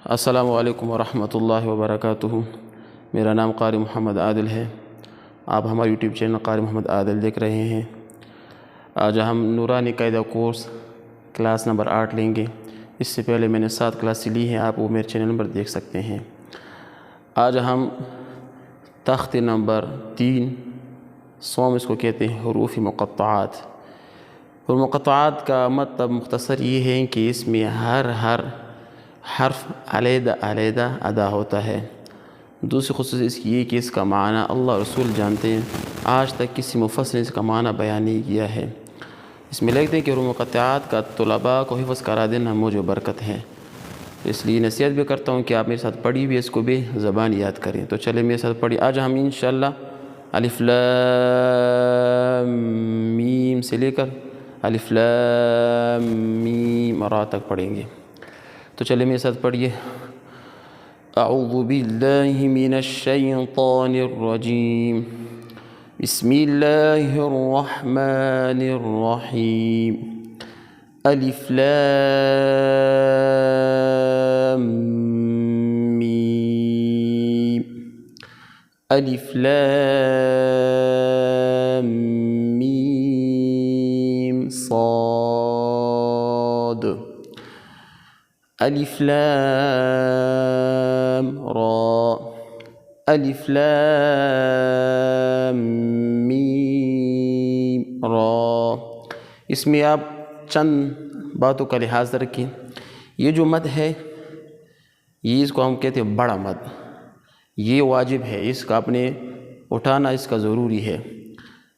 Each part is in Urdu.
السلام علیکم ورحمۃ اللہ وبرکاتہ۔ میرا نام قاری محمد عادل ہے۔ آپ ہمارا یوٹیوب چینل قاری محمد عادل دیکھ رہے ہیں۔ آج ہم نورانی قاعدہ کورس کلاس نمبر 8 لیں گے۔ اس سے پہلے میں نے 7 کلاسیں لی ہیں، آپ وہ میرے چینل پر دیکھ سکتے ہیں۔ آج ہم تخت نمبر 3 سوم اس کو کہتے ہیں حروف مقطعات۔ اور مقطعات کا مطلب مختصر یہ ہے کہ اس میں ہر حرف علیحدہ ادا ہوتا ہے۔ دوسری خصوصیت اس کی یہ کہ اس کا معنی اللہ رسول جانتے ہیں، آج تک کسی مفسر نے اس کا معنی بیان نہیں کیا ہے۔ اس میں لکھتے ہیں کہ حروف مقطعات کا طلباء کو حفظ کرا دینا موجب برکت ہے، اس لیے نصیحت بھی کرتا ہوں کہ آپ میرے ساتھ پڑھی بھی اس کو بھی زبان یاد کریں۔ تو چلے میرے ساتھ پڑھی۔ آج ہم انشاءاللہ الف لام میم سے لے کر الف لام میم را تک پڑھیں گے۔ تو چلے میرے ساتھ پڑھیے۔ اعوذ باللہ من الشیطان الرجیم، بسم اللہ الرحمن الرحیم، الف لام میم، الف لام میم صاد، الف لام را، الف لام میم را۔ اس میں آپ چند باتوں کا لحاظ رکھیں۔ یہ جو مد ہے، یہ اس کو ہم کہتے ہیں بڑا مد، یہ واجب ہے، اس کا اپنے اٹھانا اس کا ضروری ہے۔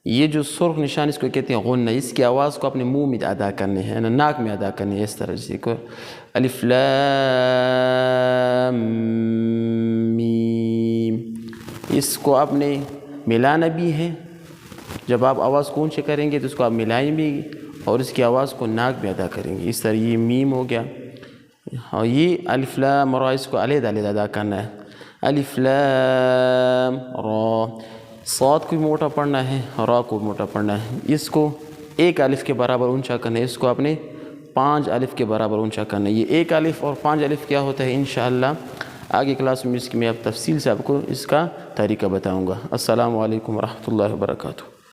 یہ جو سرخ نشان اس کو کہتے ہیں غنہ، اس کی آواز کو اپنے منہ میں ادا کرنے ہے، ناک میں ادا کرنے ہے، اس طرح سے کو الف لام میم۔ اس کو آپ نے ملانا بھی ہے، جب آپ آواز کو اونچے کریں گے تو اس کو آپ ملائیں بھی اور اس کی آواز کو ناک میں ادا کریں گے، اس طرح یہ میم ہو گیا۔ اور یہ الف لام را اس کو علیحدہ ادا کرنا ہے، الف لام را۔ صاد کو بھی موٹا پڑھنا ہے، را کو بھی موٹا پڑھنا ہے۔ اس کو 1 الف کے برابر اونچا کرنا ہے، اس کو اپنے 5 الف کے برابر اونچا کرنا ہے۔ یہ 1 الف اور 5 الف کیا ہوتا ہے انشاءاللہ آگے کلاس میں اس کی میں اب تفصیل سے آپ کو اس کا طریقہ بتاؤں گا۔ السلام علیکم ورحمۃ اللہ وبرکاتہ۔